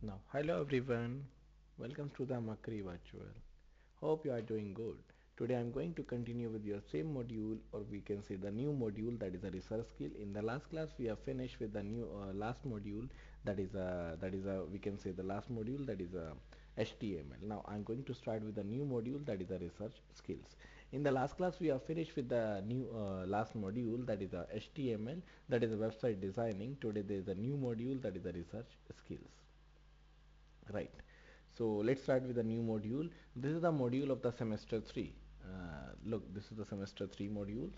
Now, hello everyone. Welcome to the Mercury Virtual. Hope you are doing good. Today I'm going to continue with your same module, or we can say the new module, that is a research skill. In the last class we have finished with the new last module, that is a we can say the last module, that is a HTML. Now I'm going to start with the new module, that is a research skills. In the last class we have finished with the new last module, that is a HTML, that is a website designing. Today there is a new module, that is a research skills. Right. So let's start with the new module. This is the module of the semester 3. Look, this is the semester 3 modules.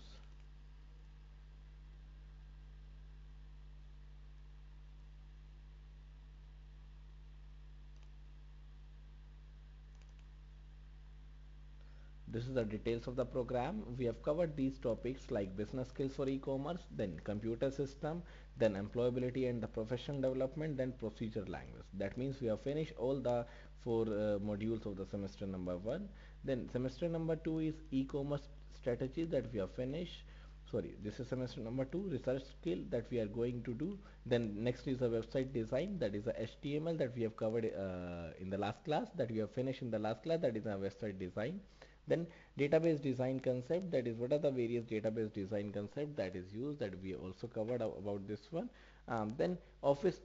This is the details of the program. We have covered these topics like business skills for e-commerce, then computer system, then employability and the professional development, then procedure language. That means we have finished all the four modules of the semester number 1. Then semester number 2 is e-commerce strategy, that we have finished. Sorry, this is semester number 2, research skill, that we are going to do. Then next is a website design, that is a HTML, that we have covered in the last class, that we have finished in the last class, that is a website design. Then database design concept, that is what are the various database design concept that is used, that we also covered about this one. Then office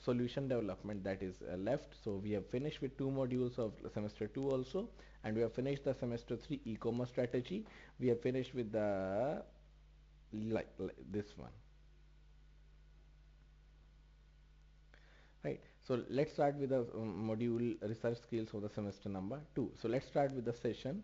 solution development, that is left. So we have finished with two modules of semester 2 also, and we have finished the semester 3 e-commerce strategy. We have finished with the like this one, right? So let's start with the module research skills for the semester number 2. So let's start with the session.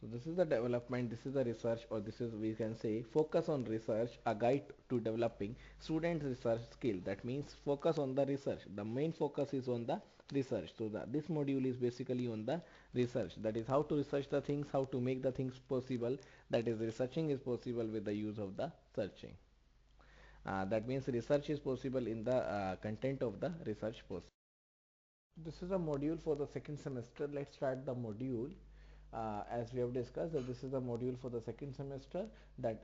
So this is the development, this is the research, or this is, we can say, focus on research, a guide to developing student research skill. That means focus on the research. The main focus is on the research. So this module is basically on the research. That is how to research the things, how to make the things possible. That is, researching is possible with the use of the searching. That means research is possible in the content of the research possible. This is a module for the second semester. Let's start the module. As we have discussed, that this is the module for the second semester, that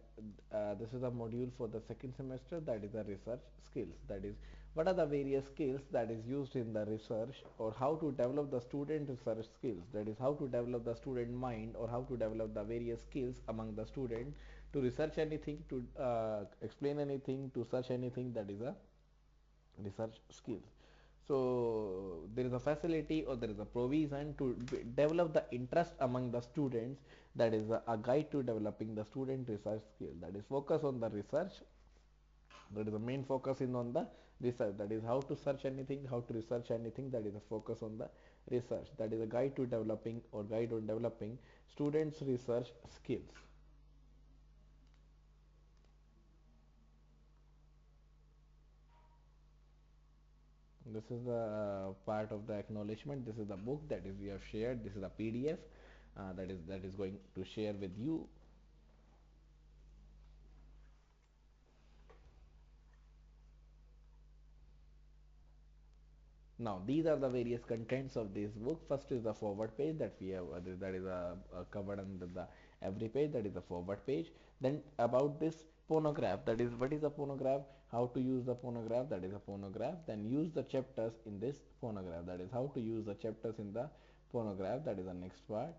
this is the module for the second semester, that is the research skills. That is, what are the various skills that is used in the research, or how to develop the student research skills. That is how to develop the student mind, or how to develop the various skills among the student to research anything, to explain anything, to search anything. That is a research skills. So there is a facility, or there is a provision to develop the interest among the students. That is a guide to developing the student research skill. That is focus on the research. That is the main focus in on the research. That is how to search anything, how to research anything. That is a focus on the research. That is a guide to developing, or guide on developing students research skills. This is the part of the acknowledgement. This is the book that is we have shared. This is the PDF that is going to share with you. Now these are the various contents of this book. First is the forward page, that we have that is covered under the every page, that is the forward page. Then about this phonograph, that is what is a phonograph, how to use the phonograph, that is a phonograph. Then use the chapters in this phonograph, that is how to use the chapters in the phonograph, that is the next part.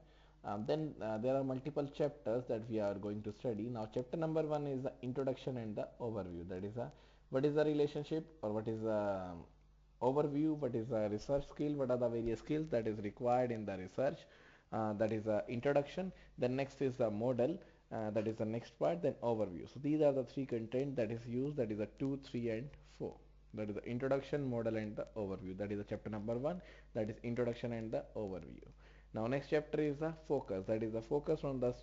Then there are multiple chapters that we are going to study. Now chapter number 1 is the introduction and the overview. That is a, what is the relationship, or what is the overview, what is a research skill, what are the various skills that is required in the research. That is the introduction. Then next is the model, that is the next part. Then overview. So these are the three content that is used, that is the 2, 3 and 4. That is the introduction, model and the overview. That is the chapter number 1, that is introduction and the overview. Now next chapter is the focus, that is the focus on the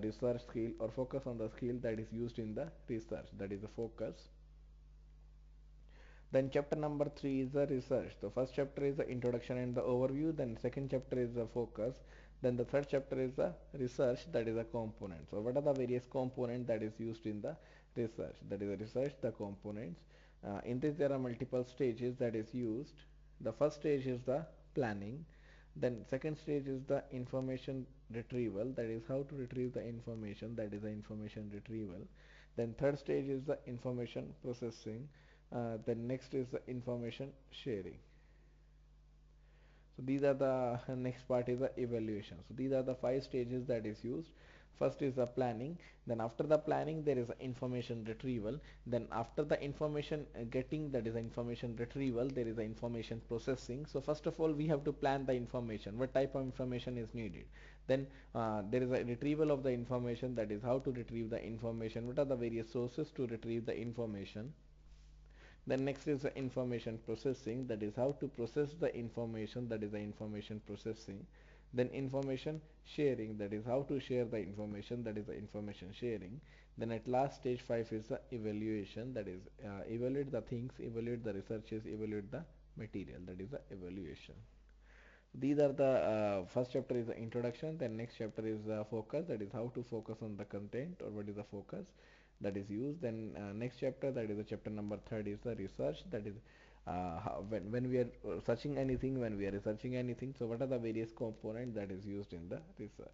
research skill, or focus on the skill that is used in the research, that is the focus. Then chapter number 3 is the research. The first chapter is the introduction and the overview. Then second chapter is the focus. Then the third chapter is the research, that is the components. So what are the various components that is used in the research? That is the research, the components. In this there are multiple stages that is used. The first stage is the planning. Then second stage is the information retrieval, that is how to retrieve the information, that is the information retrieval. Then third stage is the information processing. Then next is the information sharing. So these are the next part is the evaluation. So these are the five stages that is used. First is the planning, then after the planning there is information retrieval, then after the information getting, that is the information retrieval, there is the information processing. So first of all we have to plan the information, what type of information is needed. Then there is a retrieval of the information, that is how to retrieve the information, what are the various sources to retrieve the information. Then next is the information processing, that is how to process the information, that is the information processing. Then information sharing, that is how to share the information, that is the information sharing. Then at last stage 5 is the evaluation, that is evaluate the things, evaluate the researches, evaluate the material, that is the evaluation. These are the first chapter is the introduction, then next chapter is the focus, that is how to focus on the content or what is the focus that is used. Then next chapter, that is the chapter number third, is the research, that is when we are searching anything, when we are researching anything, so what are the various components that is used in the research.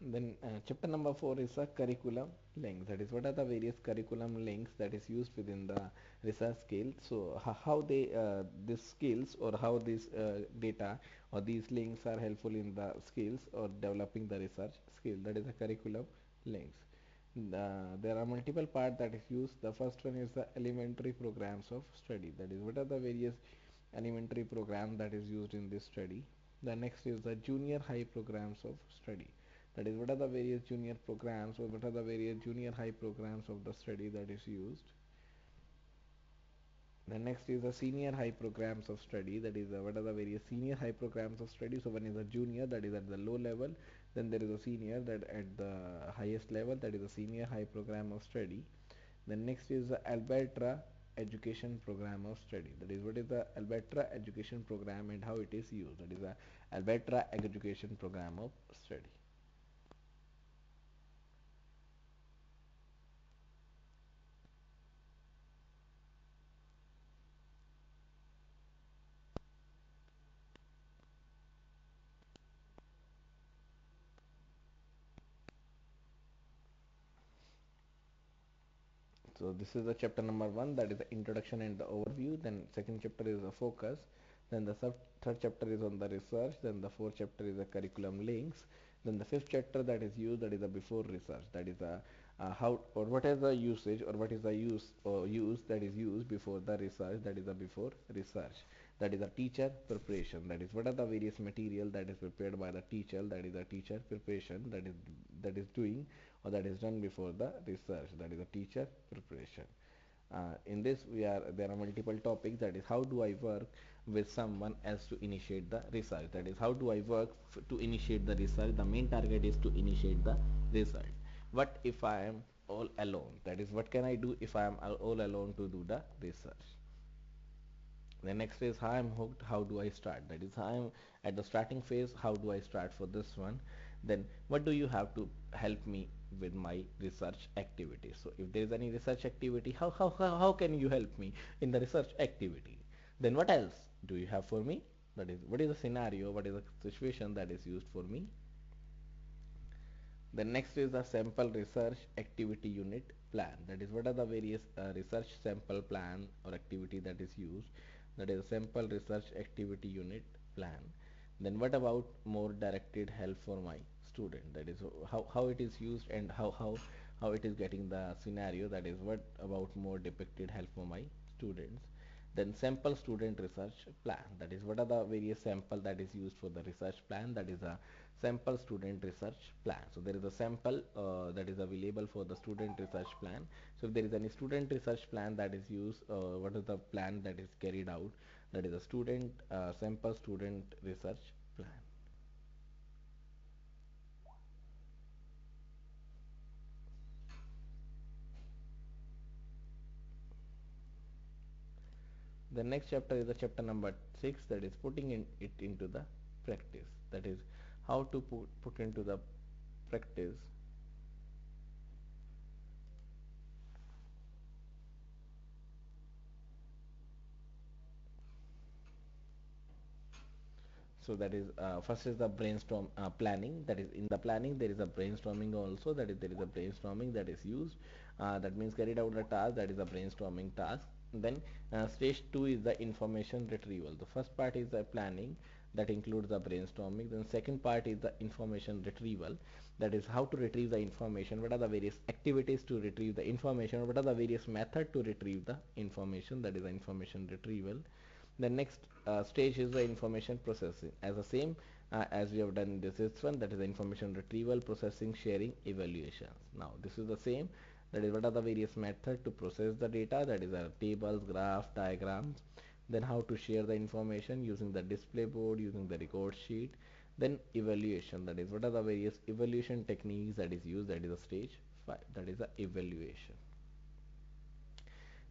Then chapter number 4 is a curriculum links. That is what are the various curriculum links that is used within the research skills. So how they these skills or how these data or these links are helpful in the skills or developing the research skill. That is a curriculum links. There are multiple parts that is used. The first one is the elementary programs of study. That is what are the various elementary program that is used in this study. The next is the junior high programs of study, that is what are the various junior programs or what are the various junior high programs of the study that is used. The next is the senior high programs of study, that is what are the various senior high programs of study. So one is a junior, that is at the low level, then there is a senior that at the highest level, that is a senior high program of study. Then next is the Alberta education program of study, that is what is the Alberta education program and how it is used, that is the Alberta education program of study. So this is the chapter number 1, that is the introduction and the overview. Then second chapter is the focus. Then the third chapter is on the research. Then the fourth chapter is the curriculum links. Then the fifth chapter that is used, that is the before research. That is the how or what is the usage or what is the use or use that is used before the research. That is the before research. That is the teacher preparation. That is what are the various material that is prepared by the teacher. That is the teacher preparation. That is doing or that is done before the research, that is a teacher preparation. In this there are multiple topics, that is how do I work with someone else to initiate the research, that is how do I work to initiate the research. The main target is to initiate the research. What if I am all alone, that is what can I do if I am all alone to do the research. The next is how I'm hooked, how do I start, that is how I'm at the starting phase, how do I start for this one. Then what do you have to help me with my research activity. So if there is any research activity, how can you help me in the research activity. Then what else do you have for me, that is what is the scenario, what is the situation that is used for me. The next is the sample research activity unit plan. That is what are the various research sample plan or activity that is used. That is sample research activity unit plan. Then what about more directed help for my student? That is how it is used and how it is getting the scenario. That is what about more depicted help for my students. Then sample student research plan. That is what are the various sample that is used for the research plan. That is a sample student research plan. So there is a sample that is available for the student research plan. So if there is any student research plan that is used, what is the plan that is carried out, that is a student sample student research plan. The next chapter is the chapter number 6, that is putting it into the practice, that is how to put into the practice. So that is first is the brainstorm planning, that is in the planning there is a brainstorming also, that is there is a brainstorming that is used, that means carried out the task, that is a brainstorming task. Then stage 2 is the information retrieval. The first part is the planning, that includes the brainstorming. Then second part is the information retrieval, that is how to retrieve the information, what are the various activities to retrieve the information, what are the various methods to retrieve the information, that is the information retrieval. The next stage is the information processing, as the same as we have done in this one, that is the information retrieval, processing, sharing, evaluations. Now this is the same, that is what are the various methods to process the data, that is tables, graph, diagrams. Then how to share the information using the display board, using the record sheet. Then evaluation, that is what are the various evaluation techniques that is used, that is the stage 5, that is the evaluation.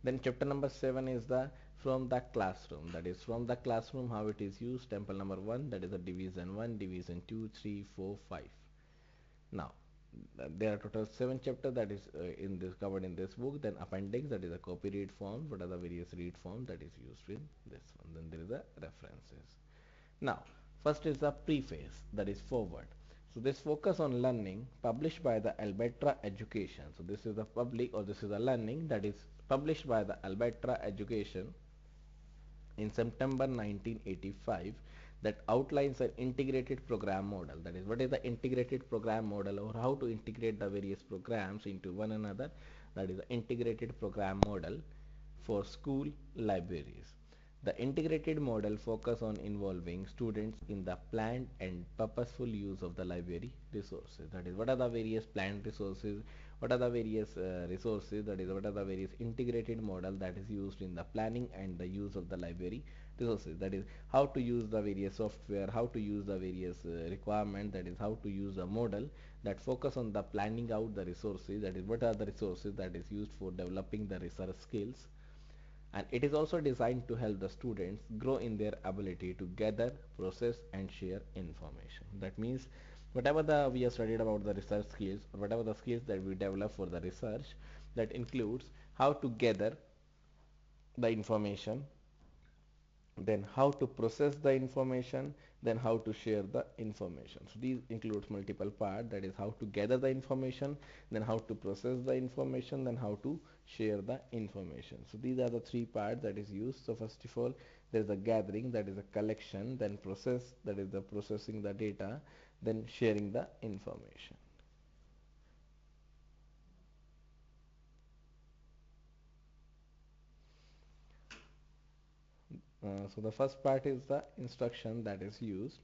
Then chapter number 7 is the from the classroom, that is from the classroom how it is used. Temple number 1, that is the division 1, division 2, 3, 4, 5. Now there are total 7 chapters that is in this covered in this book. Then appendix, that is a copy read form, what are the various read forms that is used in this one. Then there is a references. Now first is the preface, that is forward. So this focus on learning published by the Alberta Education. So this is the public, or this is the learning that is published by the Alberta Education in September 1985, that outlines an integrated program model. That is what is the integrated program model, or how to integrate the various programs into one another. That is the integrated program model for school libraries. The integrated model focus on involving students in the planned and purposeful use of the library resources. That is what are the various planned resources, what are the various resources, that is what are the various integrated model that is used in the planning and the use of the library resources. That is how to use the various software, how to use the various requirement, that is how to use the model that focus on the planning out the resources, that is what are the resources that is used for developing the research skills. And it is also designed to help the students grow in their ability to gather, process and share information. That means whatever we have studied about the research skills, or whatever the skills that we develop for the research, that includes how to gather the information, then how to process the information, then how to share the information. So these includes multiple parts, that is how to gather the information, then how to process the information, then how to share the information. So these are the 3 parts that is used. So first of all there is a gathering, that is a collection, then process, that is the processing the data, then sharing the information. So the first part is the instruction that is used,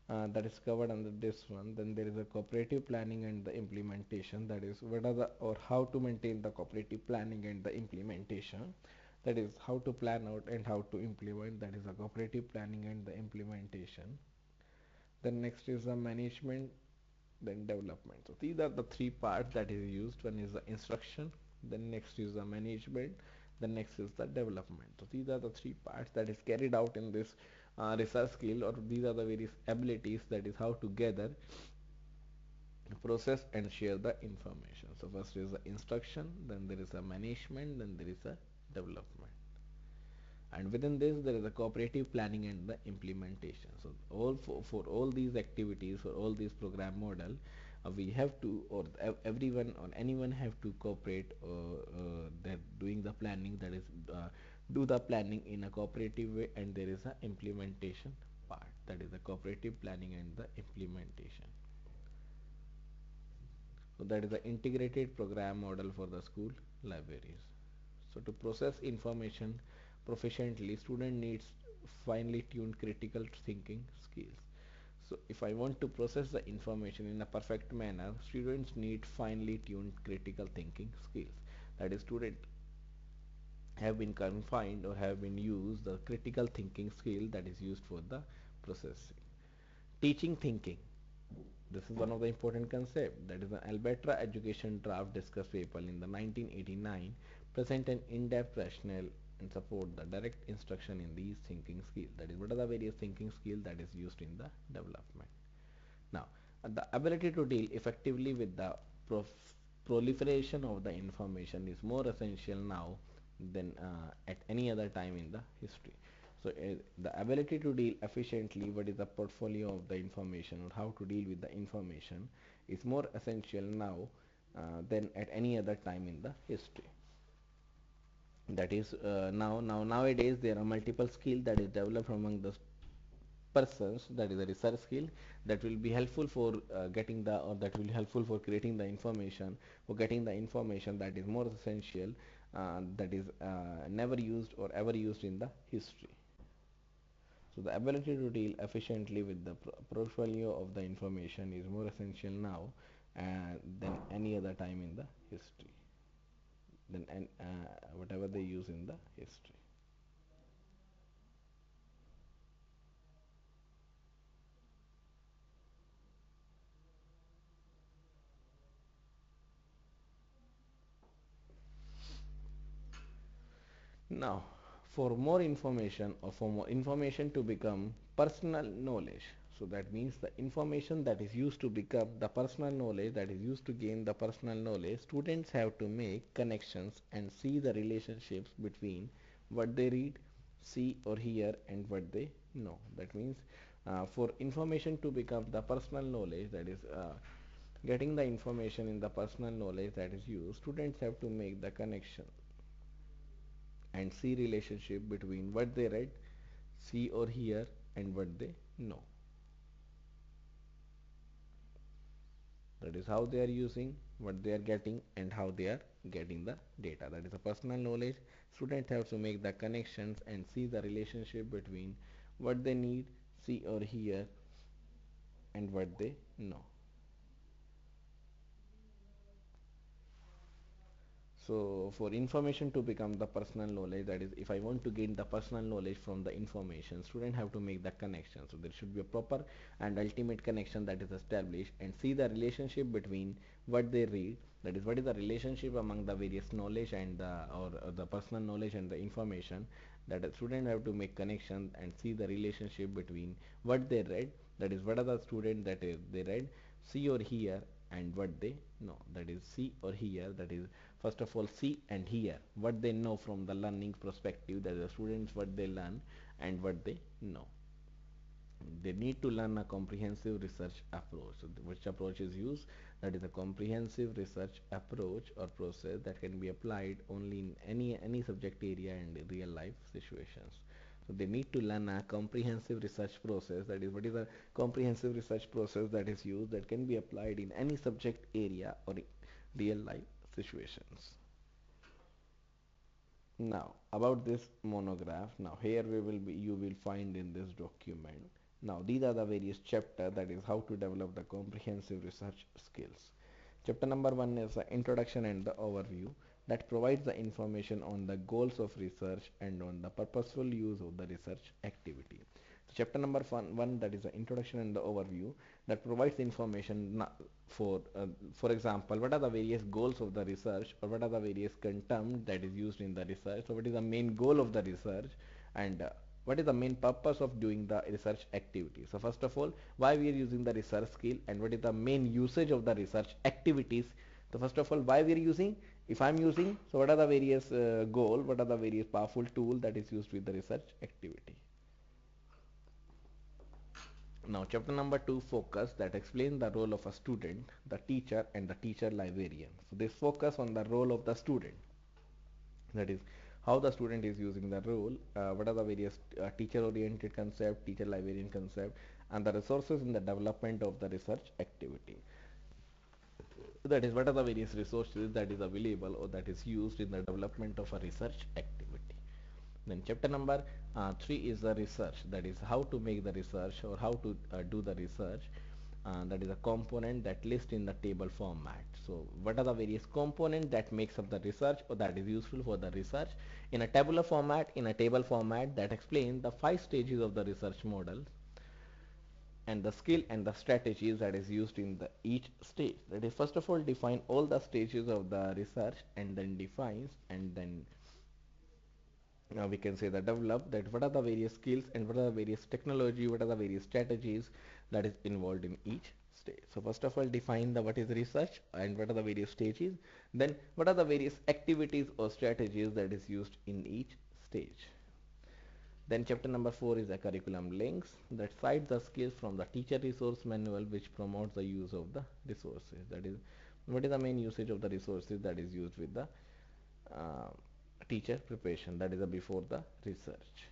that is covered under this one. Then there is a cooperative planning and the implementation, that is what are the, or how to maintain the cooperative planning and the implementation, that is how to plan out and how to implement, that is a cooperative planning and the implementation. Then next is the management, then development. So these are the 3 parts that is used. One is the instruction, then next is the management, the next is the development. So these are the 3 parts that is carried out in this research skill, or these are the various abilities, that is how to gather, process and share the information. So first is the instruction, then there is a management, then there is a development, and within this there is a cooperative planning and the implementation. So all for all these activities, for all these program model, we have to, or everyone or anyone have to cooperate, that doing the planning, that is do the planning in a cooperative way, and there is a implementation part, that is the cooperative planning and the implementation. So that is the integrated program model for the school libraries. So to process information proficiently, student needs finely tuned critical thinking skills. So if I want to process the information in a perfect manner, students need finely tuned critical thinking skills. That is, students have been confined or have been used the critical thinking skill that is used for the processing. Teaching thinking. This is one of the important concepts, that is the Alberta Education Draft Discuss Paper in the 1989 present an in-depth rationale and support the direct instruction in these thinking skills. That is, what are the various thinking skills that is used in the development. Now, the ability to deal effectively with the proliferation of the information is more essential now than at any other time in the history. So, the ability to deal efficiently what is the portfolio of the information or how to deal with the information is more essential now than at any other time in the history. That is, nowadays there are multiple skills that is developed among the persons, that is a research skill that will be helpful for getting the, or that will be helpful for creating the information, for getting the information that is more essential, that is never used or ever used in the history. So the ability to deal efficiently with the portfolio of the information is more essential now than any other time in the history, than whatever they use in the history. Now, for more information or for more information to become personal knowledge, so that means the information that is used to become the personal knowledge, that is used to gain the personal knowledge, students have to make connections and see the relationships between what they read, see or hear and what they know. That means for information to become the personal knowledge, that is getting the information in the personal knowledge that is used, students have to make the connection and see relationship between what they read, see or hear and what they know. That is how they are using, what they are getting and how they are getting the data. That is a personal knowledge. Students have to make the connections and see the relationship between what they need, see or hear and what they know. So for information to become the personal knowledge, that is, if I want to gain the personal knowledge from the information, student have to make the connection. So there should be a proper and ultimate connection that is established and see the relationship between what they read, that is, what is the relationship among the various knowledge and or the personal knowledge and the information, that a student have to make connection and see the relationship between what they read, that is, what are the student that is they read, see or hear and what they know. That is, see or hear, that is, first of all see and hear what they know from the learning perspective, that the students what they learn and what they know. They need to learn a comprehensive research approach. So which approach is used? That is a comprehensive research approach or process that can be applied only in any subject area and real life situations. So they need to learn a comprehensive research process. That is, what is a comprehensive research process that is used that can be applied in any subject area or real life situations. Now about this monograph, now here you will find in this document, now these are the various chapter, that is how to develop the comprehensive research skills. Chapter number 1 is the introduction and the overview that provides the information on the goals of research and on the purposeful use of the research activity. So chapter number 1, that is the introduction and the overview, that provides information for example, what are the various goals of the research or what are the various terms that is used in the research. So what is the main goal of the research and what is the main purpose of doing the research activity. So first of all, why we are using the research skill and what is the main usage of the research activities. So first of all, why we are using, if I am using, so what are the various goal, what are the various powerful tool that is used with the research activity. Now chapter number 2, focus, that explains the role of a student, the teacher and the teacher librarian. So this focus on the role of the student, that is how the student is using the role, what are the various teacher oriented concept, teacher librarian concept and the resources in the development of the research activity. That is, what are the various resources that is available or that is used in the development of a research activity. Then chapter number 3 is the research, that is how to make the research or how to do the research. That is a component that list in the table format. So what are the various components that makes up the research or that is useful for the research in a tabular format, in a table format, that explain the 5 stages of the research model and the skill and the strategies that is used in the each stage. That is, first of all, define all the stages of the research and then defines and then we can say the develop, that what are the various skills and what are the various technology, what are the various strategies that is involved in each stage. So first of all, define the what is research and what are the various stages. Then what are the various activities or strategies that is used in each stage. Then chapter number 4 is the curriculum links that cite the skills from the teacher resource manual, which promotes the use of the resources. That is, what is the main usage of the resources that is used with the uh, teacher preparation, that is before the research.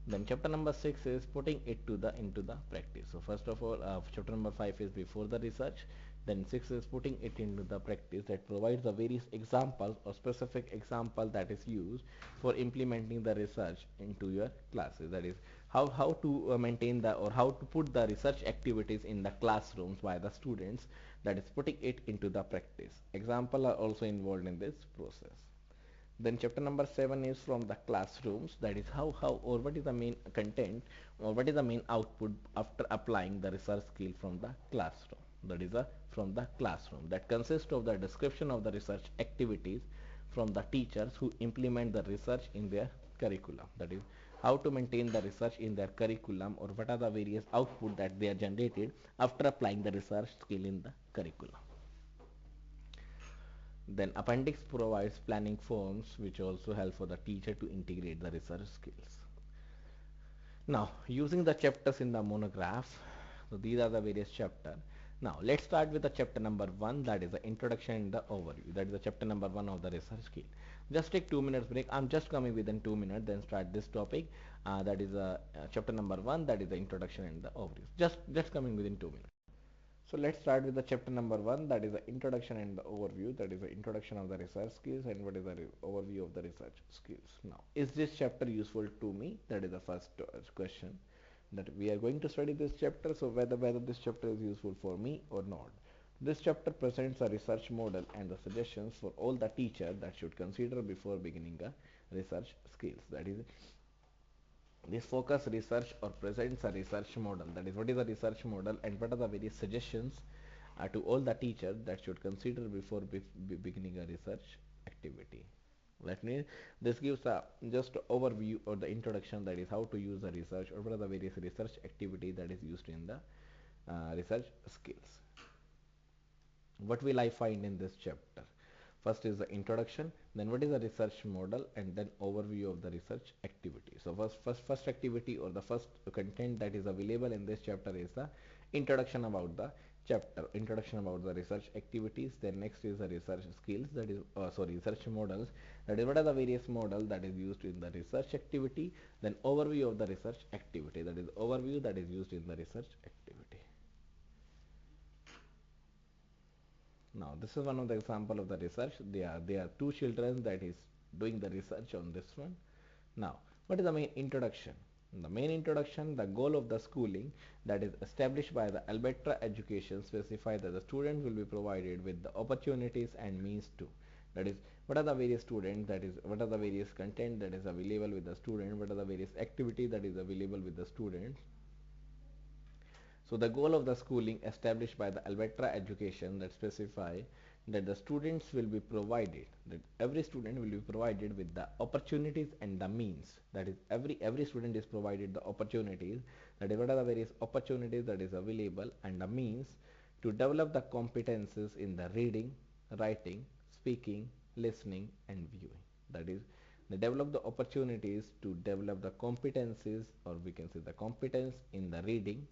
Then chapter number 6 is putting it to the into the practice. So first of all, chapter number 5 is before the research, then 6 is putting it into the practice, that provides the various examples or specific example that is used for implementing the research into your classes. That is how to maintain the or how to put the research activities in the classrooms by the students, that is putting it into the practice. Example are also involved in this process. Then chapter number 7 is from the classrooms, that is how or what is the main content or what is the main output after applying the research skill from the classroom. That is from the classroom, that consists of the description of the research activities from the teachers who implement the research in their curriculum. That is how to maintain the research in their curriculum, or what are the various output that they are generated after applying the research skill in the curriculum. Then appendix provides planning forms which also help for the teacher to integrate the research skills. Now, using the chapters in the monograph, so these are the various chapters. Now, let's start with the chapter number 1, that is the introduction and the overview. That is the chapter number 1 of the research skill. Just take 2 minutes break. I'm just coming within 2 minutes, then start this topic. That is chapter number 1, that is the introduction and the overview. Just coming within 2 minutes. So let's start with the chapter number 1, that is the introduction and the overview, that is the introduction of the research skills and what is the overview of the research skills. Now, is this chapter useful to me? That is the first question, that we are going to study this chapter, so whether this chapter is useful for me or not. This chapter presents a research model and the suggestions for all the teacher that should consider before beginning a research skills. That is, this focus research or presents a research model, that is what is a research model and what are the various suggestions to all the teachers that should consider before beginning a research activity. Let me, this gives a just overview or the introduction, that is how to use the research or what are the various research activity that is used in the research skills. What will I find in this chapter? First is the introduction, then what is the research model, and then overview of the research activity. So first activity or the first content that is available in this chapter is the introduction about the chapter, introduction about the research activities. Then next is the research skills, that is research models, that is what are the various models that is used in the research activity. Then overview of the research activity, that is overview that is used in the research activity. Now this is one of the example of the research. There are two children that is doing the research on this one. Now what is the main introduction? The main introduction, the goal of the schooling that is established by the Alberta education specify that the student will be provided with the opportunities and means to. That is, what are the various students, that is what are the various content that is available with the student, what are the various activity that is available with the students. So the goal of the schooling established by the Alberta education that specify that the students will be provided, that every student will be provided with the opportunities and the means. That is, every student is provided the opportunities, that is what are the various opportunities that is available, and the means to develop the competences in the reading, writing, speaking, listening and viewing. That is, they develop the opportunities to develop the competencies, or we can say the competence in the reading,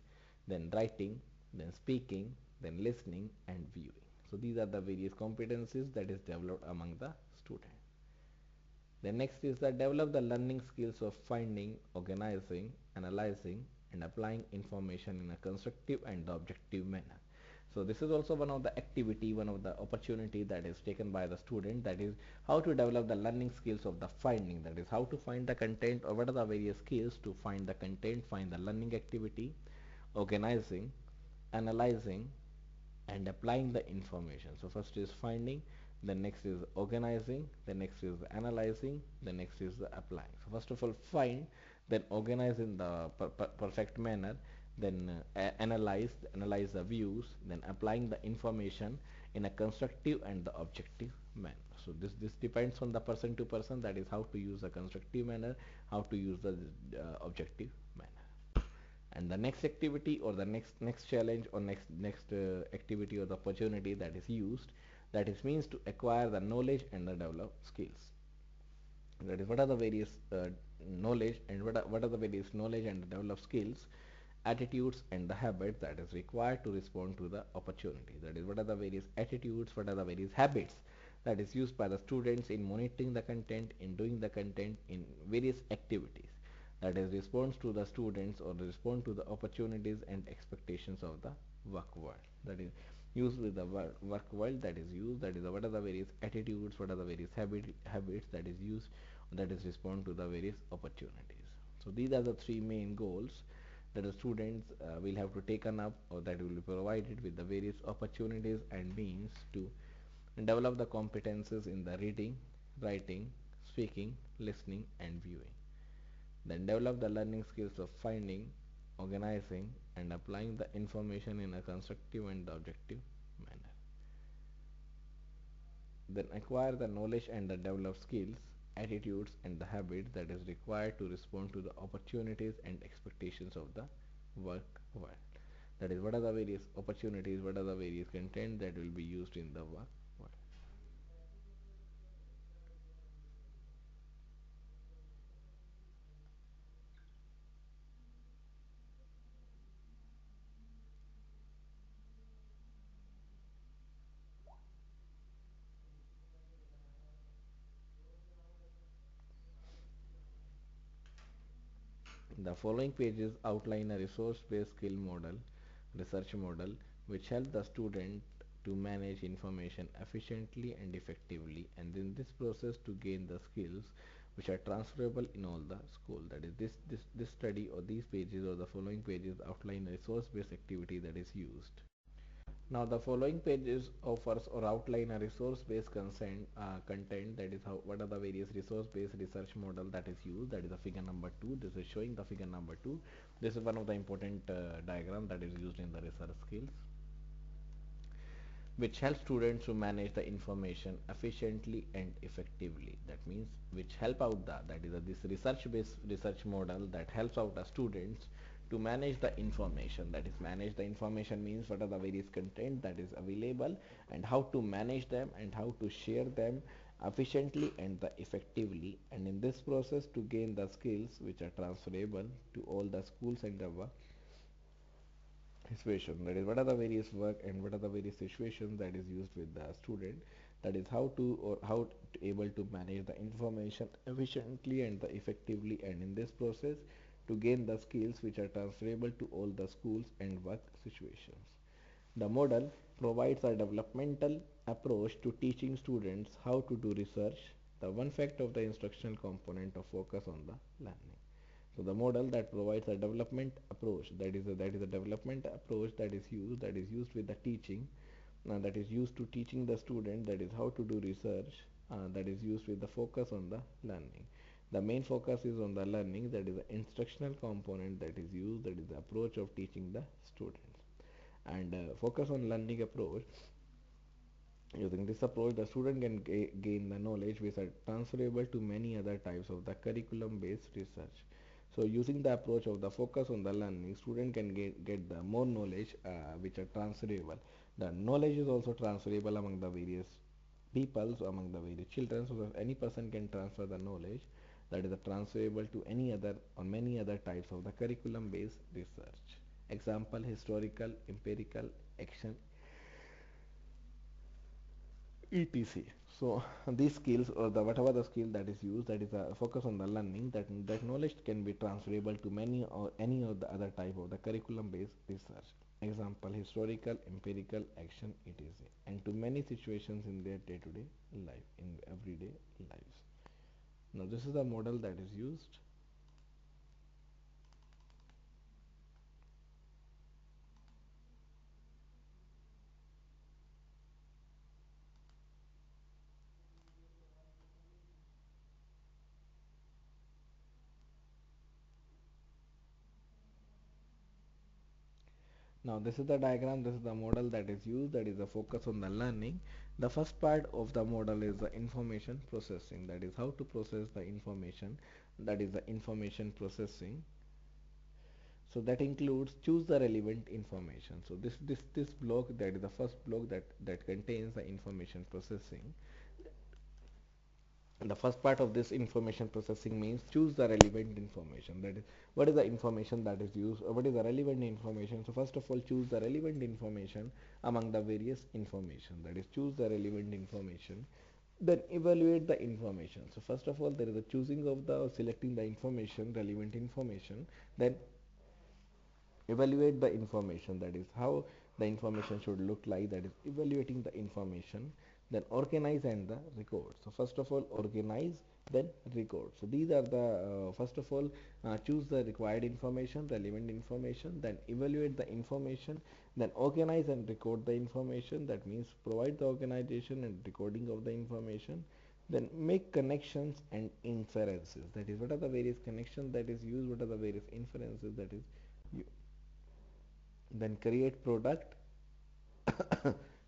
then writing, then speaking, then listening and viewing. So these are the various competencies that is developed among the student. Then next is that develop the learning skills of finding, organizing, analyzing and applying information in a constructive and objective manner. So this is also one of the activity, one of the opportunity that is taken by the student, that is how to develop the learning skills of the finding, that is how to find the content, or what are the various skills to find the content, find the learning activity, organizing, analyzing and applying the information. So first is finding, then next is organizing, then next is analyzing, then next is applying. So first of all find, then organize in the perfect manner, then analyze the views, then applying the information in a constructive and the objective manner. So this depends on the person to person, that is how to use the constructive manner, how to use the objective manner. And the next activity or the next challenge or next activity or the opportunity that is used, that is means to acquire the knowledge and the develop skills. That is what are the various knowledge and what are the various knowledge and develop skills, attitudes and the habits that is required to respond to the opportunity. That is what are the various attitudes, what are the various habits that is used by the students in monitoring the content, in doing the content, in various activities that is responds to the students or respond to the opportunities and expectations of the work world. That is used with the work world, that is used, that is what are the various attitudes, what are the various habits that is used, that is respond to the various opportunities. So these are the three main goals that the students will have to taken up, or that will be provided with the various opportunities and means to develop the competences in the reading, writing, speaking, listening and viewing. Then develop the learning skills of finding, organizing and applying the information in a constructive and objective manner. Then acquire the knowledge and the develop skills, attitudes and the habits that is required to respond to the opportunities and expectations of the work world. That is what are the various opportunities, what are the various content that will be used in the work world. The following pages outline a resource-based skill model, research model, which help the student to manage information efficiently and effectively, and in this process to gain the skills which are transferable in all the school. That is, this study or these pages or the following pages outline a resource-based activity that is used. Now the following pages offers or outline a resource-based content, that is how what are the various resource-based research model that is used. That is the figure number 2. This is showing the figure number 2. This is one of the important diagram that is used in the research skills, which helps students to manage the information efficiently and effectively. That means which help out that is this research based research model that helps out the students to manage the information. That is manage the information means what are the various content that is available and how to manage them and how to share them efficiently and the effectively, and in this process to gain the skills which are transferable to all the schools and the situation. That is what are the various work and what are the various situations that is used with the student, that is how to or how to able to manage the information efficiently and the effectively, and in this process to gain the skills which are transferable to all the schools and work situations. The model provides a developmental approach to teaching students how to do research. The one fact of the instructional component of focus on the learning. So the model that provides a development approach, that is a development approach that is used with the teaching, that is used to teaching the student, that is how to do research, that is used with the focus on the learning. The main focus is on the learning, that is the instructional component that is used, that is the approach of teaching the students. And focus on learning approach, using this approach the student can gain the knowledge which are transferable to many other types of the curriculum based research. So using the approach of the focus on the learning, student can get the more knowledge which are transferable. The knowledge is also transferable among the various people, so among the various children, so that any person can transfer the knowledge that is transferable to any other or many other types of the curriculum based research. Example: historical, empirical, action, etc. So these skills or the whatever the skill that is used, that is a focus on the learning, that knowledge can be transferable to many or any of the other type of the curriculum based research. Example: historical, empirical, action, etc. And to many situations in their day to day life, in everyday lives. Now this is the model that is used. Now this is the diagram, this is the model that is used, that is the focus on the learning. The first part of the model is the information processing, that is how to process the information, that is the information processing. So that includes choose the relevant information. So this block, that is the first block that contains the information processing. The first part of this information processing means choose the relevant information, that is what is the information that is used, or what is the relevant information. So first of all, choose the relevant information among the various information, that is choose the relevant information. Then evaluate the information. So first of all, there is a choosing of the selecting the information, relevant information. Then evaluate the information, that is how the information should look like, that is evaluating the information. Then organize and the record. So first of all, organize, then record. So these are the first of all, choose the required information, relevant information, then evaluate the information, then organize and record the information. That means provide the organization and recording of the information. Then make connections and inferences, that is what are the various connections that is used, what are the various inferences that is used. Then create product,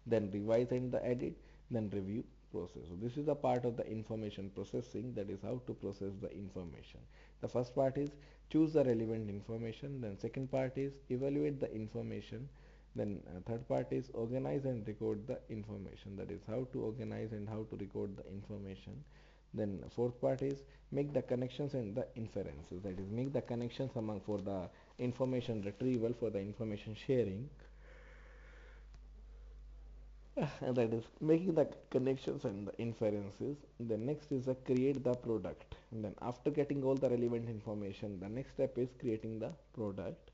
then revise and the edit, then review process. So this is a part of the information processing, that is how to process the information. The first part is choose the relevant information, then second part is evaluate the information, then third part is organize and record the information, that is how to organize and how to record the information. Then fourth part is make the connections and the inferences, that is make the connections among for the information retrieval, for the information sharing. And that is making the connections and the inferences. The next is create the product, and then after getting all the relevant information, the next step is creating the product.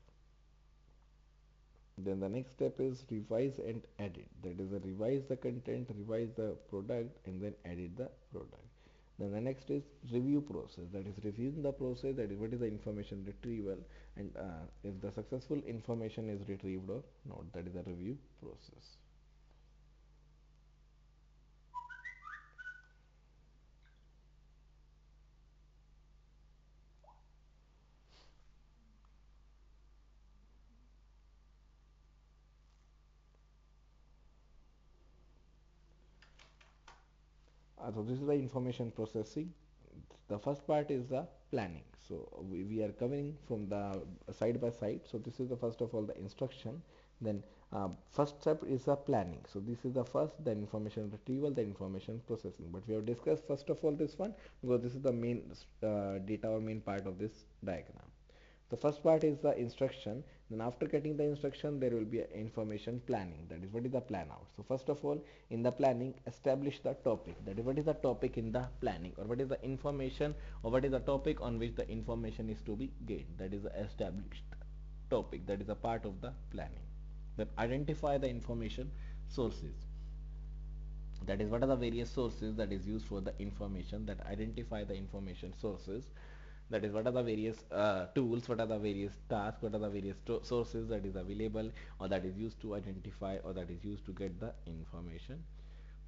Then the next step is revise and edit, that is revise the content, revise the product, and then edit the product. Then the next is review process, that is reviewing the process, that is what is the information retrieval, and if the successful information is retrieved or not, that is the review process. So this is the information processing. The first part is the planning. So we are covering from the side by side. So this is the first of all the instruction. Then first step is the planning. So this is the first, then information retrieval, then information processing. But we have discussed first of all this one because this is the main data or main part of this diagram. The first part is the instruction. Then after getting the instruction, there will be a information planning. That is what is the plan out. So first of all, in the planning, establish the topic. That is what is the topic in the planning, or what is the information, or what is the topic on which the information is to be gained. That is the established topic. That is a part of the planning. Then identify the information sources. That is what are the various sources that is used for the information. That identify the information sources, that is what are the various tools, what are the various tasks, what are the various sources that is available or that is used to identify or that is used to get the information.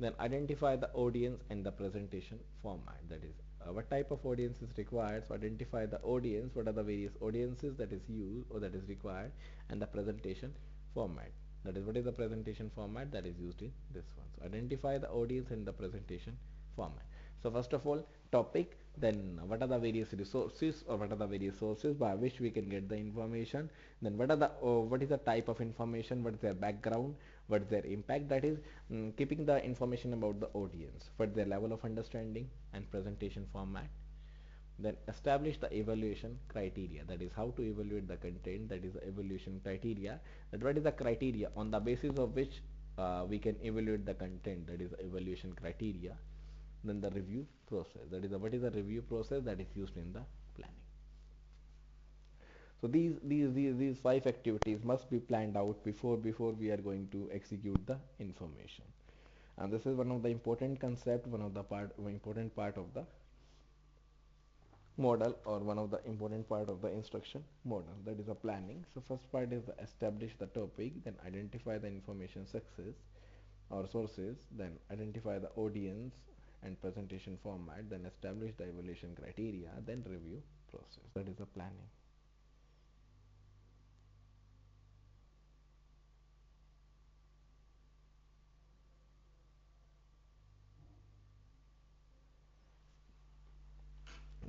Then identify the audience and the presentation format, that is what type of audience is required. So identify the audience, what are the various audiences that is used or that is required, and the presentation format, that is what is the presentation format that is used in this one. So identify the audience and the presentation format. So first of all, topic, then what are the various resources or what are the various sources by which we can get the information. Then what are the what is the type of information, what is their background, what is their impact, that is keeping the information about the audience, what their level of understanding, and presentation format. Then establish the evaluation criteria, that is how to evaluate the content, that is the evaluation criteria, that what is the criteria on the basis of which we can evaluate the content, that is the evaluation criteria. Then the review process, that is what is the review process that is used in the planning. So these five activities must be planned out before we are going to execute the information. And this is one of the important concept, one of the important part of the model, or one of the important part of the instruction model, that is a planning. So first part is the establish the topic, then identify the information success or sources, then identify the audience and presentation format, then establish the evaluation criteria, then review process, that is the planning.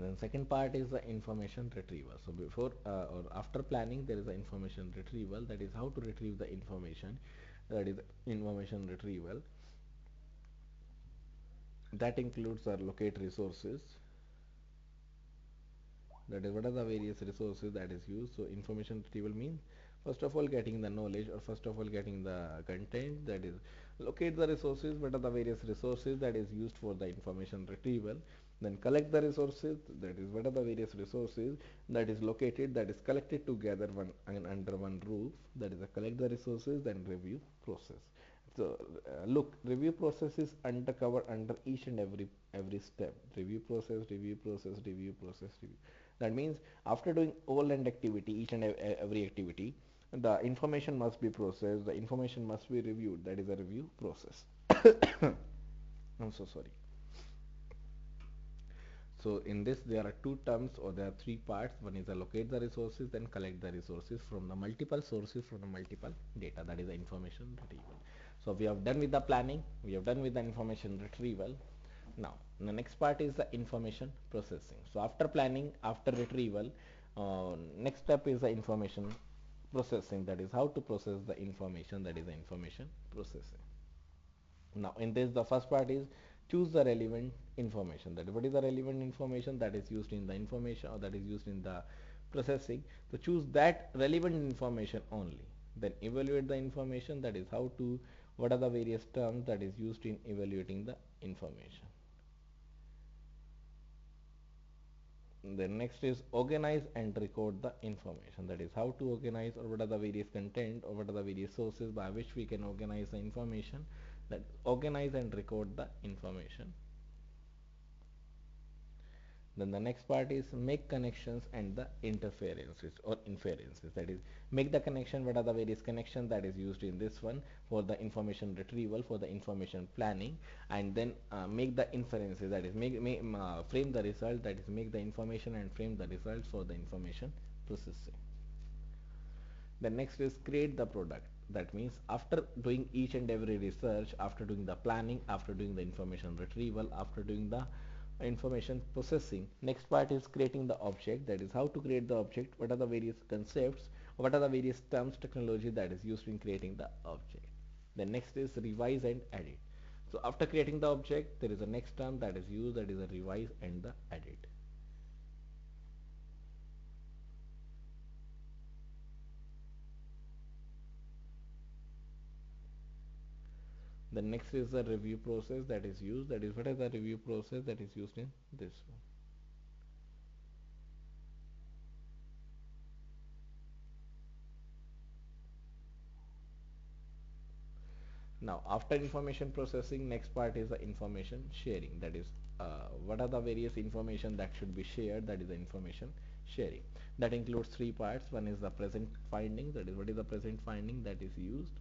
And then second part is the information retrieval. So before or after planning, there is the information retrieval. That is how to retrieve the information. That is information retrieval. That includes our locate resources. That is what are the various resources that is used. So information retrieval means first of all getting the knowledge, or first of all getting the content. That is locate the resources, what are the various resources that is used for the information retrieval. Then collect the resources, that is what are the various resources that is located, that is collected together one and under one roof. That is a collect the resources. Then review process. So look, review process is undercover under each and every step. Review process, review process, review process, review. That means after doing all end activity, each and every activity, the information must be processed, the information must be reviewed. That is a review process. I'm so sorry. So in this there are two terms, or there are three parts. One is allocate the resources, then collect the resources from the multiple sources, from the multiple data. That is the information retrieval. So we have done with the planning, we have done with the information retrieval. Now the next part is the information processing. So after planning, after retrieval, next step is the information processing. That is how to process the information. That is the information processing. Now in this, the first part is choose the relevant information. That what is the relevant information that is used in the information, or that is used in the processing. So choose that relevant information only. Then evaluate the information. That is how to, what are the various terms that is used in evaluating the information. Then next is organize and record the information. That is how to organize, or what are the various content, or what are the various sources by which we can organize the information. That organize and record the information. Then the next part is make connections and the interferences or inferences. That is make the connection, what are the various connections that is used in this one for the information retrieval, for the information planning. And then make the inferences, that is frame the result, that is make the information and frame the results for the information processing. The next is create the product. That means after doing each and every research, after doing the planning, after doing the information retrieval, after doing the information processing, next part is creating the object. That is how to create the object, what are the various concepts, what are the various terms, technology that is used in creating the object. The next is revise and edit. So after creating the object, there is a next term that is used, that is a revise and the edit. The next is the review process that is used. That is what is the review process that is used in this one. Now after information processing, next part is the information sharing. That is what are the various information that should be shared. That is the information sharing. That includes three parts. One is the present finding. That is what is the present finding that is used,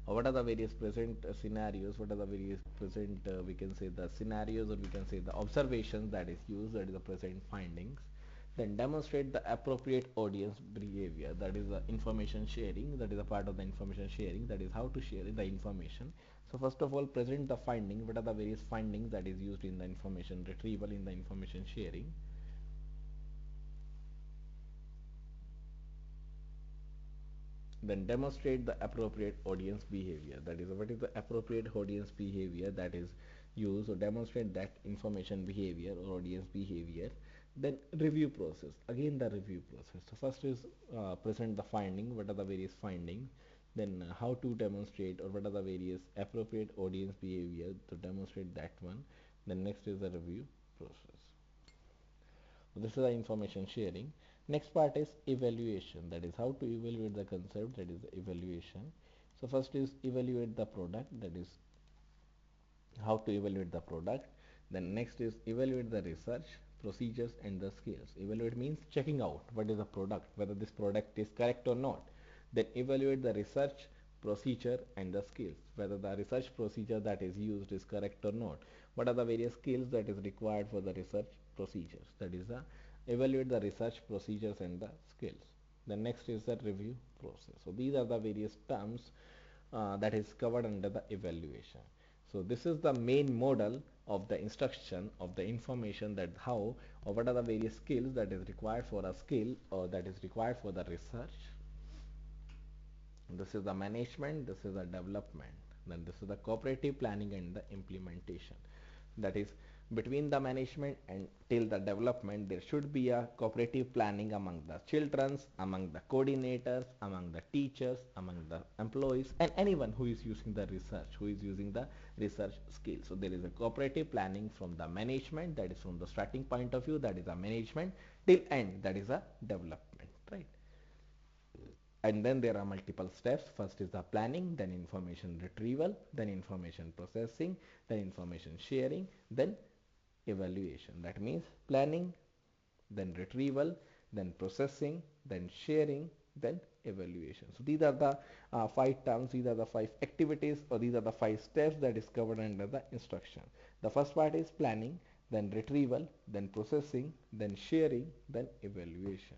or what are the various present scenarios, what are the various present we can say the scenarios, or we can say the observations that is used. That is the present findings. Then demonstrate the appropriate audience behavior. That is the information sharing. That is a part of the information sharing. That is how to share the information. So first of all, present the finding, what are the various findings that is used in the information retrieval, in the information sharing. Then demonstrate the appropriate audience behavior. That is what is the appropriate audience behavior that is used, or demonstrate that information behavior or audience behavior. Then review process, again the review process. So first is present the finding, what are the various findings. Then how to demonstrate, or what are the various appropriate audience behavior to demonstrate that one. Then next is the review process. So this is the information sharing. Next part is evaluation. That is how to evaluate the concept. That is the evaluation. So first is evaluate the product. That is how to evaluate the product. Then next is evaluate the research, procedures and the skills. Evaluate means checking out what is the product, whether this product is correct or not. Then evaluate the research, procedure and the skills, whether the research procedure that is used is correct or not. What are the various skills that is required for the research procedures. That is the evaluate the research procedures and the skills. The next is the review process. So these are the various terms that is covered under the evaluation. So this is the main model of the instruction of the information, that how or what are the various skills that is required for a skill or that is required for the research. This is the management, this is the development, then this is the cooperative planning and the implementation. That is, between the management and till the development, there should be a cooperative planning among the childrens, among the coordinators, among the teachers, among the employees, and anyone who is using the research, who is using the research skill. So there is a cooperative planning from the management, that is from the starting point of view, that is a management, till end, that is a development, right? And then there are multiple steps. First is the planning, then information retrieval, then information processing, then information sharing, then evaluation. That means planning, then retrieval, then processing, then sharing, then evaluation. So these are the five terms, these are the five activities, or these are the five steps that is covered under the instruction. The first part is planning, then retrieval, then processing, then sharing, then evaluation.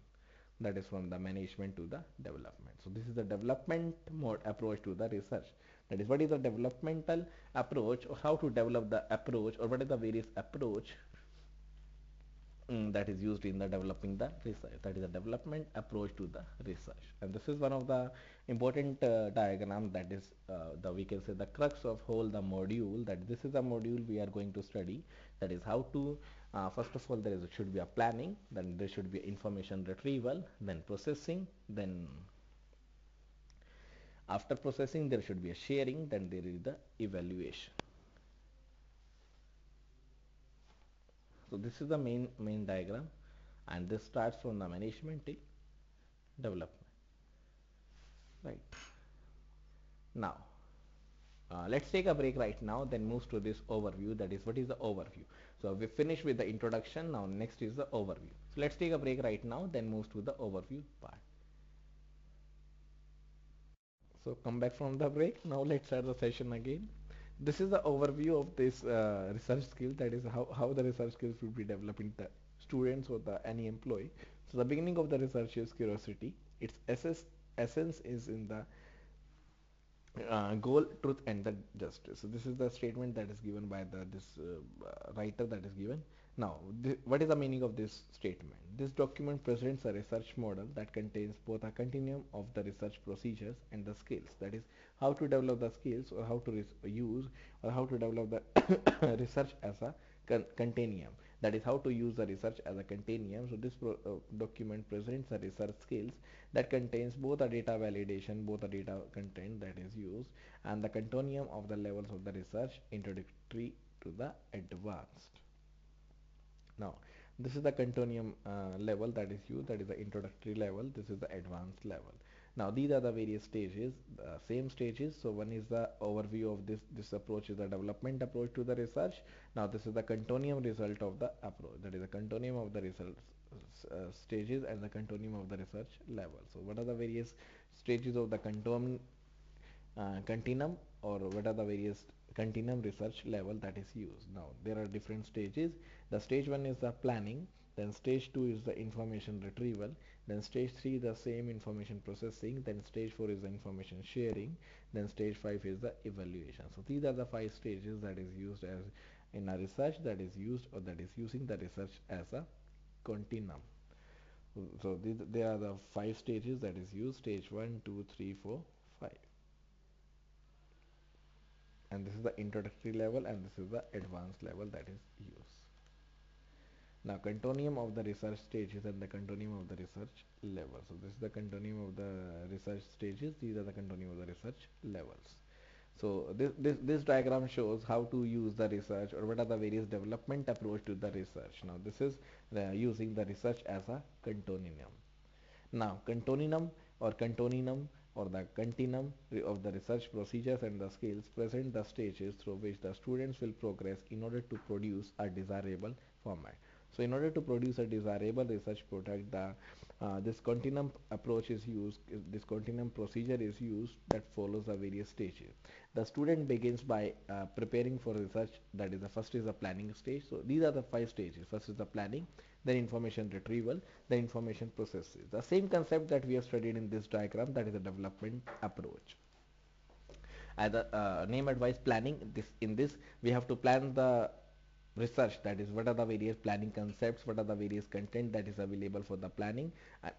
That is from the management to the development. So this is the development mode approach to the research. That is, what is the developmental approach, or how to develop the approach, or what is the various approach that is used in the developing the research. That is a development approach to the research. And this is one of the important diagram, that is the, we can say, the crux of whole the module. That this is the module we are going to study. That is how to first of all, there should be a planning, then there should be information retrieval, then processing, then after processing there should be a sharing, then there is the evaluation. So this is the main diagram, and this starts from the management till development, right? Now let's take a break right now, then move to this overview. That is, what is the overview? So we finished with the introduction. Now next is the overview. So let's take a break right now, then move to the overview part. So come back from the break. Now let's start the session again. This is the overview of this research skill. That is how the research skills will be developed in the students or the any employee. So the beginning of the research is curiosity. Its essence is in the goal, truth, and the justice. So this is the statement that is given by this writer that is given. Now, what is the meaning of this statement? This document presents a research model that contains both a continuum of the research procedures and the skills. That is, how to develop the skills, or how to use, or how to develop the research as a continuum. That is, how to use the research as a continuum. So this document presents the research skills that contains both the data validation, both the data content that is used, and the continuum of the levels of the research, introductory to the advanced. Now, this is the continuum level that is used, that is the introductory level, this is the advanced level. Now, these are the various stages, same stages. So one is the overview of this approach is the development approach to the research. Now, this is the continuum result of the approach, that is the continuum of the results stages and the continuum of the research level. So what are the various stages of the continuum, or what are the various continuum research level that is used? Now there are different stages. The stage 1 is the planning, then stage 2 is the information retrieval, then stage 3 the same information processing, then stage 4 is the information sharing, then stage 5 is the evaluation. So these are the 5 stages that is used as in a research, that is used, or that is using the research as a continuum. So there are the 5 stages that is used: stage 1, 2, 3, 4, 5. And this is the introductory level, and this is the advanced level that is used. Now, continuum of the research stages and the continuum of the research level. So this is the continuum of the research stages. These are the continuum of the research levels. So this diagram shows how to use the research, or what are the various development approach to the research. Now this is using the research as a continuum. Now, continuum or the continuum of the research procedures and the skills present the stages through which the students will progress in order to produce a desirable format. So in order to produce a desirable research product, this continuum approach is used, this continuum procedure is used, that follows the various stages. The student begins by preparing for research, that is the first is the planning stage. So these are the 5 stages. First is the planning, then information retrieval, then information processes. The same concept that we have studied in this diagram, that is the development approach. As the name advice planning, this we have to plan the research, that is what are the various planning concepts, what are the various content that is available for the planning,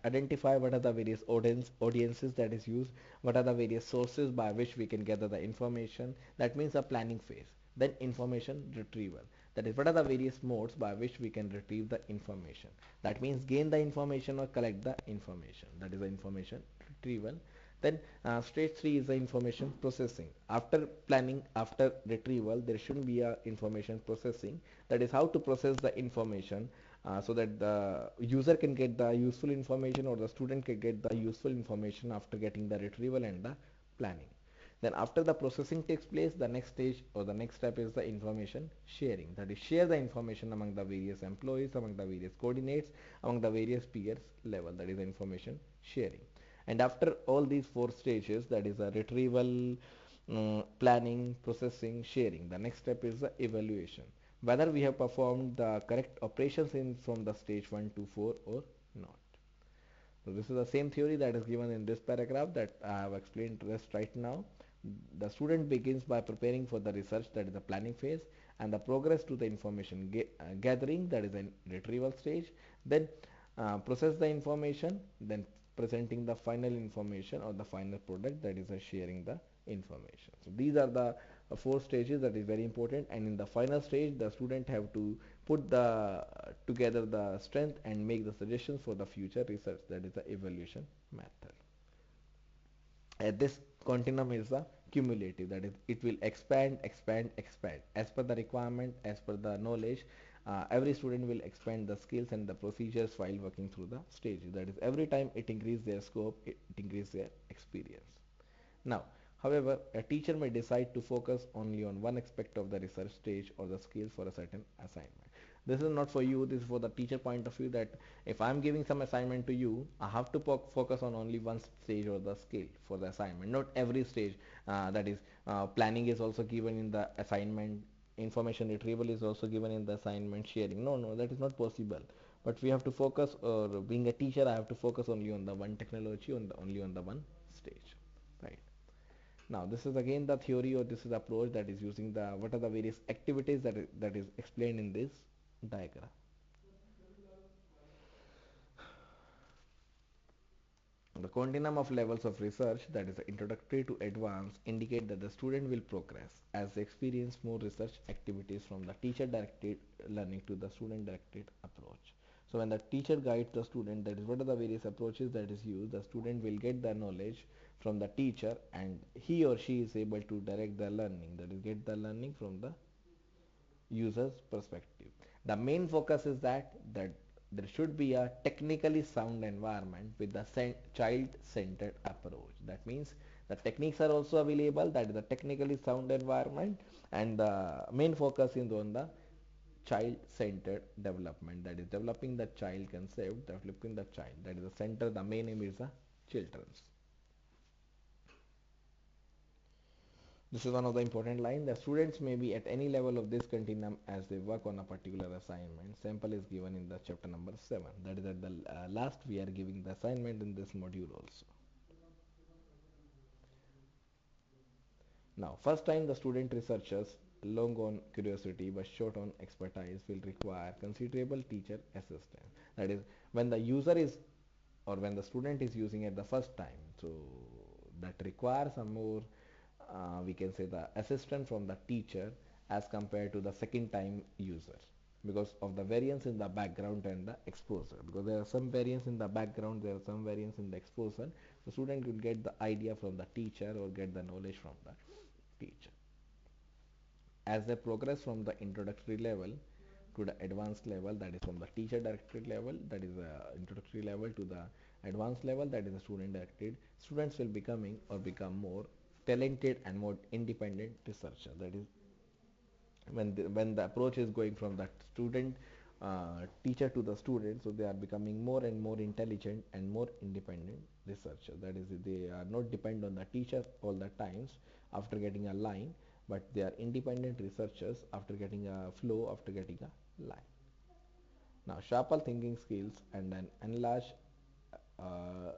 identify what are the various audiences that is used, what are the various sources by which we can gather the information. That means the planning phase. Then information retrieval, that is what are the various modes by which we can retrieve the information. That means gain the information or collect the information, that is the information retrieval. Then stage 3 is the information processing. After planning, after retrieval, there should be a information processing. That is how to process the information so that the user can get the useful information or the student can get the useful information after getting the retrieval and the planning. Then after the processing takes place, the next stage or the next step is the information sharing. That is share the information among the various employees, among the various coordinates, among the various peers level. That is the information sharing. And after all these four stages, that is the retrieval, planning, processing, sharing, the next step is the evaluation, whether we have performed the correct operations in from the stage 1 to 4 or not. So this is the same theory that is given in this paragraph that I have explained rest right now. The student begins by preparing for the research, that is the planning phase, and the progress to the information gathering, that is the retrieval stage. Then process the information, then presenting the final information or the final product, that is sharing the information. So these are the four stages that is very important, and in the final stage the student have to put the together the strength and make the suggestions for the future research, that is the evaluation method. This continuum is the cumulative, that is it will expand, expand, expand as per the requirement, as per the knowledge. Every student will expand the skills and the procedures while working through the stages. That is every time it increases their scope, it increases their experience. Now, however, a teacher may decide to focus only on one aspect of the research stage or the skill for a certain assignment. This is not for you, this is for the teacher point of view, that if I am giving some assignment to you, I have to focus on only one stage or the skill for the assignment, not every stage. That is, planning is also given in the assignment, information retrieval is also given in the assignment, sharing. No, no, that is not possible. But we have to focus, or being a teacher, I have to focus only on the one technology, only on the one stage, right? Now this is again the theory, or this is the approach that is using the what are the various activities that is explained in this diagram. The continuum of levels of research, that is introductory to advanced, indicate that the student will progress as they experience more research activities from the teacher directed learning to the student directed approach. So when the teacher guides the student, that is what are the various approaches that is used, the student will get the knowledge from the teacher and he or she is able to direct the learning, that is get the learning from the user's perspective. The main focus is that there should be a technically sound environment with the child-centered approach. That means the techniques are also available, that is the technically sound environment, and the main focus is on the child-centered development, that is developing the child concept, developing the child, that is the center, the main aim is the children's. This is one of the important lines. The students may be at any level of this continuum as they work on a particular assignment. Sample is given in the chapter number 7. That is at the last we are giving the assignment in this module also. Now, first time the student researchers long on curiosity but short on expertise will require considerable teacher assistance. That is when the user is or when the student is using it the first time. So that requires a more we can say the assistant from the teacher as compared to the second time user, because of the variance in the background and the exposure, because there are some variance in the background, there are some variance in the exposure. The student will get the idea from the teacher or get the knowledge from the teacher. As they progress from the introductory level to the advanced level, that is from the teacher directed level, that is the introductory level, to the advanced level, that is the student directed, students will becoming or become more talented and more independent researcher. That is when the approach is going from the student teacher to the student, so they are becoming more and more intelligent and more independent researcher. That is, they are not depend on the teacher all the times after getting a line, but they are independent researchers after getting a flow, after getting a line. Now sharper thinking skills and an enlarged uh,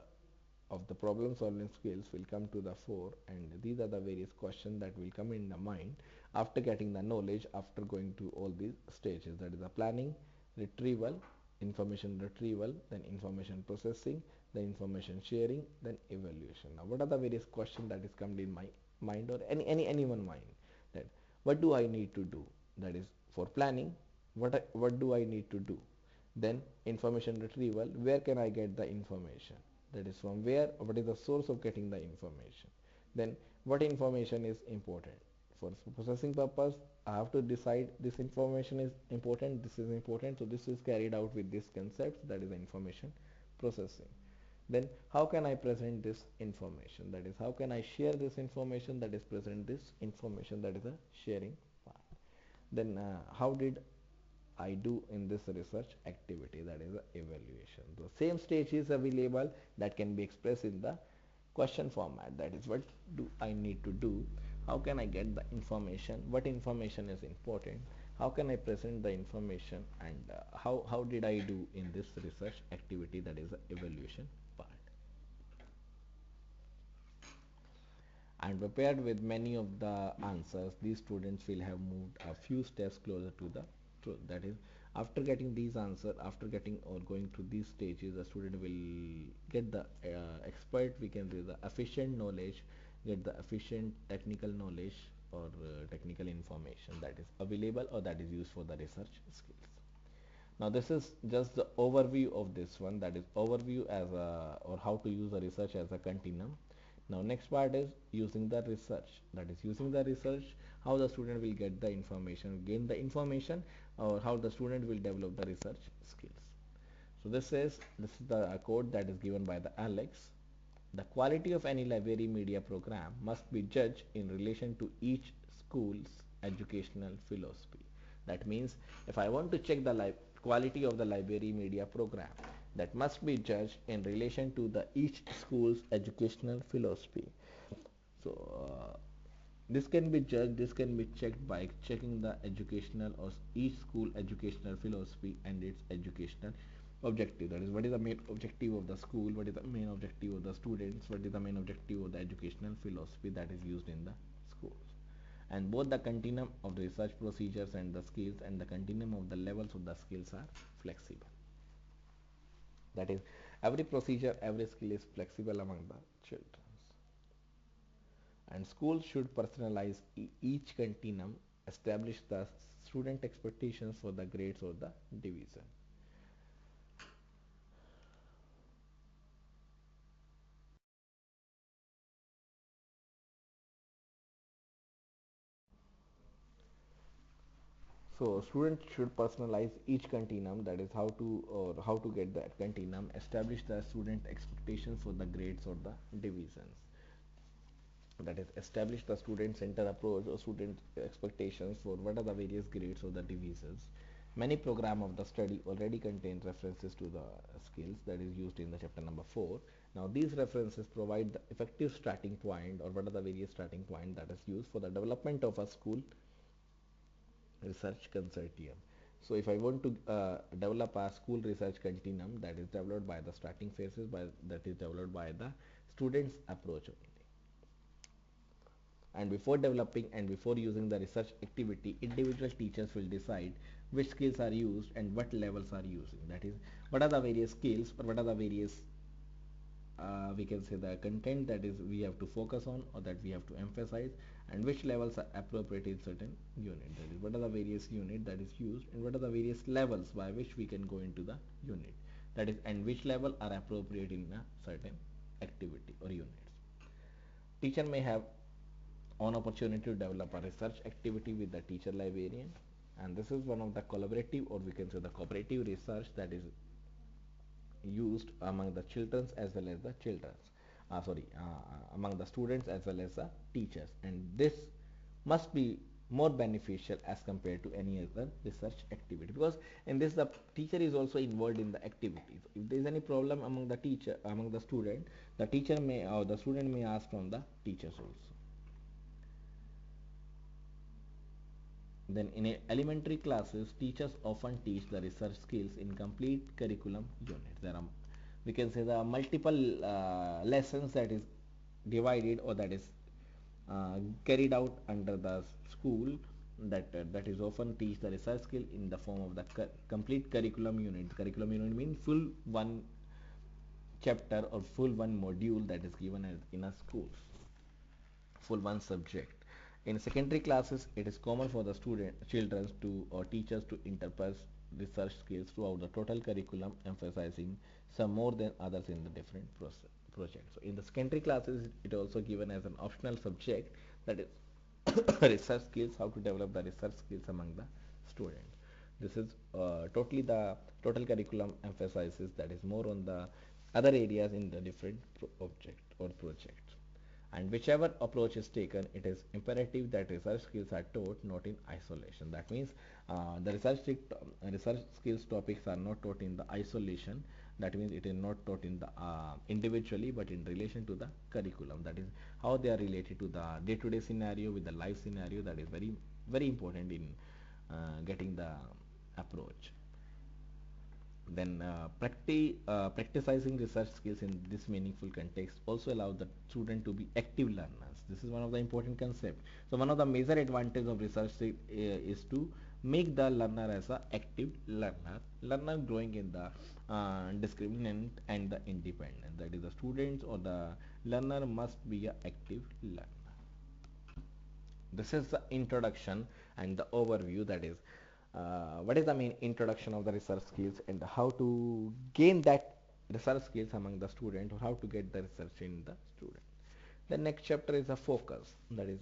of the problem solving skills will come to the fore, and these are the various questions that will come in the mind after getting the knowledge, after going to all these stages, that is the planning, retrieval, information retrieval, then information processing, the information sharing, then evaluation. Now what are the various questions that is come in my mind, or anyone mind, that what do I need to do, that is for planning, what do I need to do, then information retrieval, where can I get the information, that is from where, what is the source of getting the information, then what information is important for processing purpose, I have to decide this information is important, this is important, so this is carried out with this concept, that is information processing. Then how can I present this information, that is how can I share this information, that is present this information, that is a sharing part. Then how did I do in this research activity, that is the evaluation. The same stage is available that can be expressed in the question format, that is what do I need to do, how can I get the information, what information is important, how can I present the information, and how did I do in this research activity, that is the evaluation part. And prepared with many of the answers, these students will have moved a few steps closer to the truth. That is, after getting these answers, after getting or going through these stages, the student will get the expert, we can say the efficient knowledge, get the efficient technical knowledge, or technical information that is available or that is used for the research skills. Now this is just the overview of this one, that is overview as a, or how to use the research as a continuum. Now next part is using the research, that is using the research, how the student will get the information, gain the information, or how the student will develop the research skills. So this is the code that is given by the Alex. The quality of any library media program must be judged in relation to each school's educational philosophy. That means if I want to check the quality of the library media program, that must be judged in relation to the each school's educational philosophy. So this can be judged, this can be checked by checking the educational or each school educational philosophy and its educational objective. That is, what is the main objective of the school, what is the main objective of the students, what is the main objective of the educational philosophy that is used in the schools. And both the continuum of the research procedures and the skills and the continuum of the levels of the skills are flexible. That is, every procedure, every skill is flexible among the children. And schools should personalize each continuum, establish the student expectations for the grades or the division. So students should personalize each continuum, that is how to get that continuum, establish the student expectations for the grades or the divisions. That is, establish the student center approach or student expectations for what are the various grades or the divisions. Many program of the study already contain references to the skills that is used in the chapter number 4. Now these references provide the effective starting point, or what are the various starting point that is used for the development of a school research consortium. So if I want to develop a school research continuum, that is developed by the starting phases, that is developed by the students approach only. And before developing and before using the research activity, individual teachers will decide which skills are used and what levels are using. That is, what are the various skills, or what are the various we can say the content that is we have to focus on or that we have to emphasize, and which levels are appropriate in certain unit. That is, what are the various unit that is used, and what are the various levels by which we can go into the unit. That is, and which level are appropriate in a certain activity or units. Teacher may have an opportunity to develop a research activity with the teacher librarian, and this is one of the collaborative, or we can say the cooperative research that is used among the children's as well as the among the students as well as the teachers, and this must be more beneficial as compared to any other research activity, because in this the teacher is also involved in the activities. If there is any problem among the teacher, among the student, the teacher may, or the student may ask from the teachers also. Then in elementary classes, teachers often teach the research skills in complete curriculum units. There are we can say the multiple lessons that is divided or that is carried out under the school, that is often teach the research skill in the form of the complete curriculum unit. Curriculum unit means full one chapter or full one module that is given as in a school, full one subject. In secondary classes, it is common for the children to or teachers to interpret research skills throughout the total curriculum, emphasizing some more than others in the different projects. So in the secondary classes, it is also given as an optional subject, that is research skills, how to develop the research skills among the students. This is totally the total curriculum emphasizes that is more on the other areas in the different object or project. And whichever approach is taken, it is imperative that research skills are taught not in isolation. That means the research skills topics are not taught in the isolation. That means it is not taught in the individually, but in relation to the curriculum. That is how they are related to the day-to-day scenario with the live scenario. That is very important in getting the approach. Then practicing research skills in this meaningful context also allows the student to be active learners. This is one of the important concepts. So one of the major advantages of research is to make the learner as a active learner growing in the discriminant and the independent. That is, the students or the learner must be a active learner. This is the introduction and the overview, that is what is the main introduction of the research skills and how to gain that research skills among the student, or how to get the research in the student. The next chapter is the focus, that is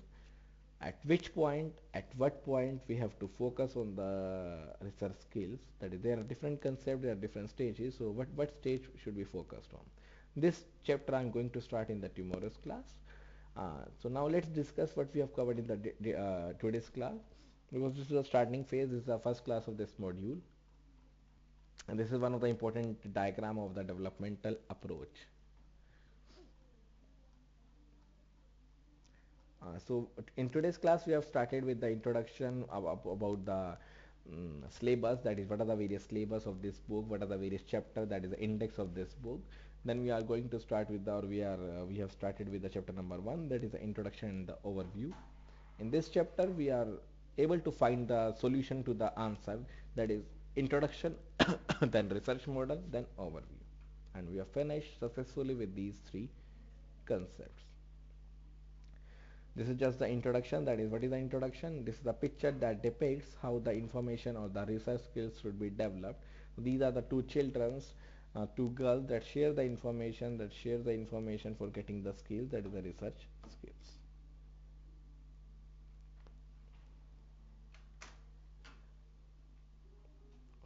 at which point, at what point we have to focus on the research skills. That is, there are different concepts, there are different stages, so what stage should be focused on. This chapter I'm going to start in the tomorrow's class. So now let's discuss what we have covered in the today's class, because this is the starting phase. This is the first class of this module, and this is one of the important diagram of the developmental approach. So in today's class we have started with the introduction about the syllabus, that is what are the various syllabus of this book, what are the various chapter, that is the index of this book. Then we are going to start with the, or we have started with the chapter number 1, that is the introduction and the overview. In this chapter we are able to find the solution to the answer, that is introduction, then research model, then overview, and we have finished successfully with these 3 concepts. This is just the introduction, that is what is the introduction. This is a picture that depicts how the information or the research skills should be developed. These are the 2 children, 2 girls that share the information, for getting the skills, that is the research skills.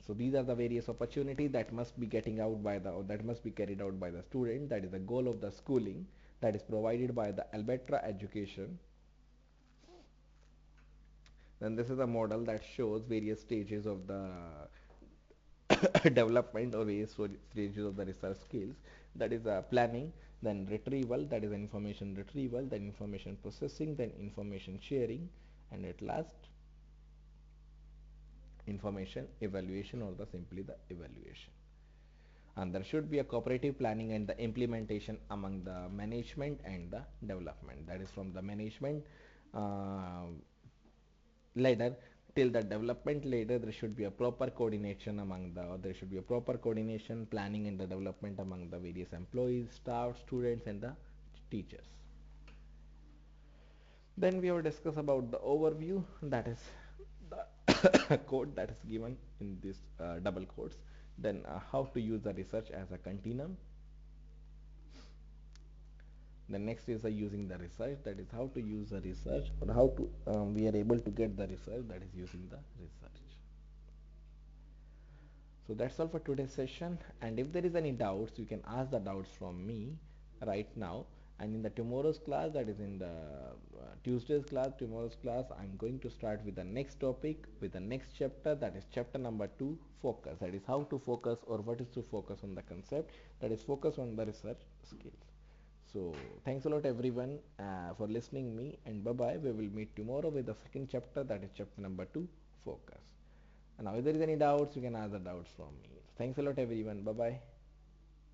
So these are the various opportunities that must be getting out by the, or that must be carried out by the student. That is the goal of the schooling, that is provided by the Alberta education. Then this is a model that shows various stages of the development or various stages of the research skills. That is planning, then retrieval, that is information retrieval, then information processing, then information sharing, and at last information evaluation, or the simply the evaluation. And there should be a cooperative planning and the implementation among the management and the development. That is from the management ladder till the development ladder, there should be a proper coordination among the, or there should be a proper coordination, planning and the development among the various employees, staff, students and the teachers. Then we will discuss about the overview, that is the code that is given in this double quotes. Then how to use the research as a continuum. The next is using the research, that is how to use the research, or how to we are able to get the research, that is using the research. So that's all for today's session, and if there is any doubts, you can ask the doubts from me right now. And in the tomorrow's class, that is in the tomorrow's class, I'm going to start with the next topic, with the next chapter, that is chapter number 2, focus. That is how to focus, or what is to focus on the concept, that is focus on the research skills. So thanks a lot everyone for listening me, and bye bye. We will meet tomorrow with the second chapter, that is chapter number 2, focus. And now if there is any doubts, you can ask the doubts from me. Thanks a lot everyone. Bye bye.